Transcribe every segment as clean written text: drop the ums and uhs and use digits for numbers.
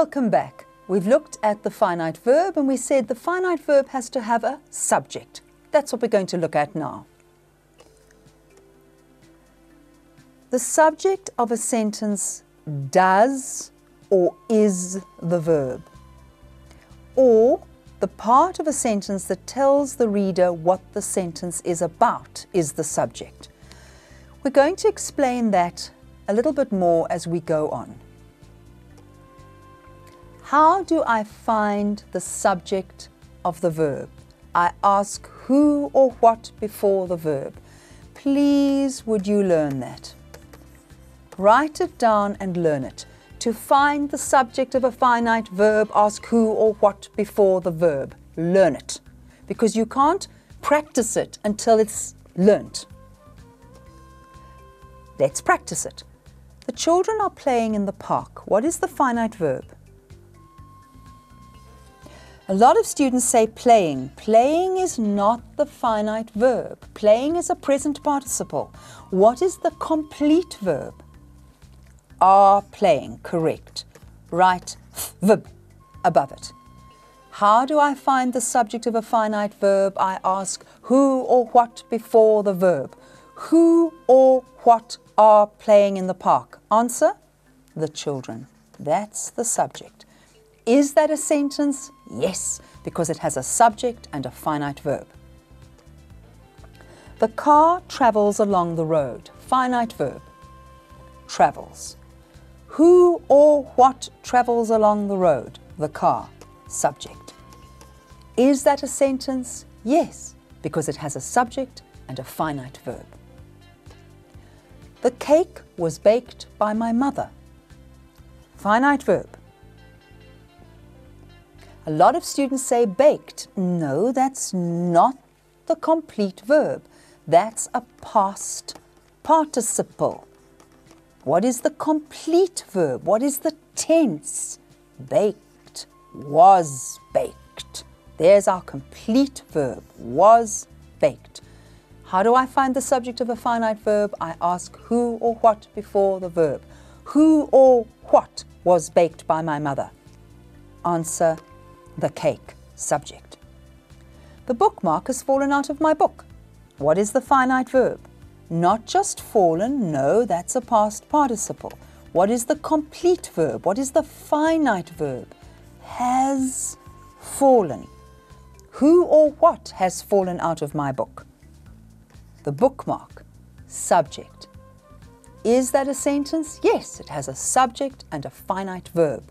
Welcome back. We've looked at the finite verb and we said the finite verb has to have a subject. That's what we're going to look at now. The subject of a sentence does or is the verb, or the part of a sentence that tells the reader what the sentence is about is the subject. We're going to explain that a little bit more as we go on. How do I find the subject of the verb? I ask who or what before the verb. Please would you learn that? Write it down and learn it. To find the subject of a finite verb, ask who or what before the verb. Learn it. Because you can't practice it until it's learnt. Let's practice it. The children are playing in the park. What is the finite verb? A lot of students say playing. Playing is not the finite verb. Playing is a present participle. What is the complete verb? Are playing, correct. Write verb above it. How do I find the subject of a finite verb? I ask who or what before the verb. Who or what are playing in the park? Answer, the children. That's the subject. Is that a sentence? Yes, because it has a subject and a finite verb. The car travels along the road. Finite verb. Travels. Who or what travels along the road? The car. Subject. Is that a sentence? Yes, because it has a subject and a finite verb. The cake was baked by my mother. Finite verb. A lot of students say baked. No, that's not the complete verb. That's a past participle. What is the complete verb? What is the tense? Baked, was baked. There's our complete verb, was baked. How do I find the subject of a finite verb? I ask who or what before the verb. Who or what was baked by my mother? Answer, the cake. Subject. The bookmark has fallen out of my book. What is the finite verb? Not just fallen, no, that's a past participle. What is the complete verb? What is the finite verb? Has fallen. Who or what has fallen out of my book? The bookmark. Subject. Is that a sentence? Yes, it has a subject and a finite verb.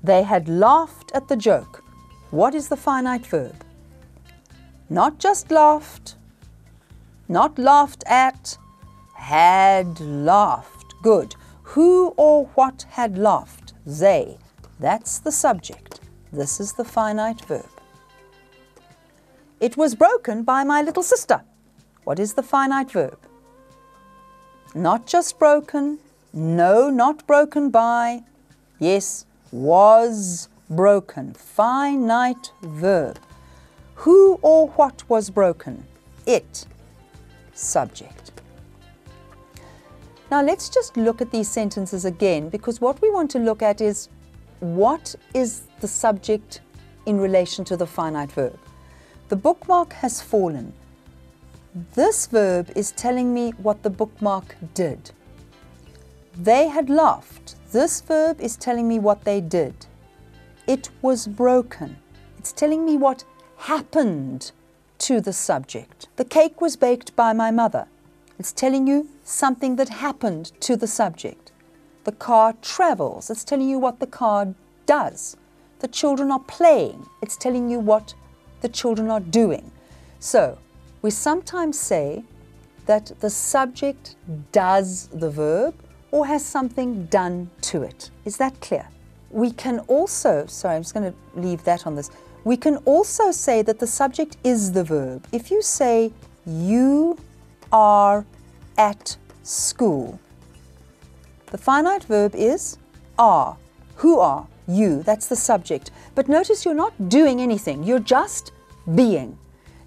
They had laughed at the joke. What is the finite verb? Not just laughed, not laughed at, had laughed. Good. Who or what had laughed? They. That's the subject. This is the finite verb. It was broken by my little sister. What is the finite verb? Not just broken. No, not broken by. Yes, was broken. Finite verb. Who or what was broken? It. Subject. Now let's just look at these sentences again, because what we want to look at is what is the subject in relation to the finite verb. The bookmark has fallen. This verb is telling me what the bookmark did. They had laughed. This verb is telling me what they did. It was broken. It's telling me what happened to the subject. The cake was baked by my mother. It's telling you something that happened to the subject. The car travels. It's telling you what the car does. The children are playing. It's telling you what the children are doing. So we sometimes say that the subject does the verb or has something done to it. Is that clear? We can also, sorry, I'm just going to leave that on this. We can also say that the subject is the verb. If you say, you are at school, the finite verb is are. Who are? You. That's the subject. But notice you're not doing anything. You're just being.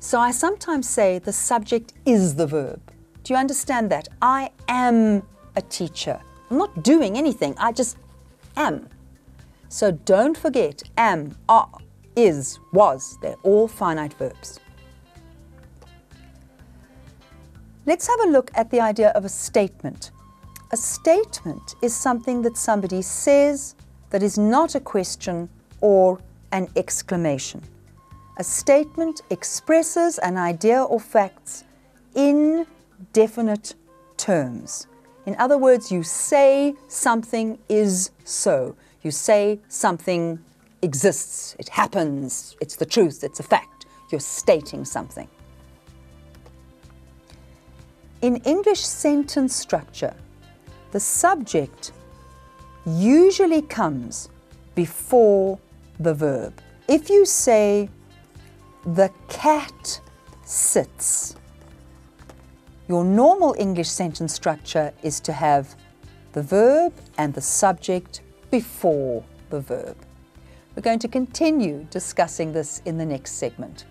So I sometimes say the subject is the verb. Do you understand that? I am a teacher. I'm not doing anything. I just am. So don't forget am, are, is, was. They're all finite verbs. Let's have a look at the idea of a statement. A statement is something that somebody says that is not a question or an exclamation. A statement expresses an idea or facts in definite terms. In other words, you say something is so. You say something exists, it happens, it's the truth, it's a fact. You're stating something. In English sentence structure, the subject usually comes before the verb. If you say, the cat sits, your normal English sentence structure is to have the verb and the subject before the verb. We're going to continue discussing this in the next segment.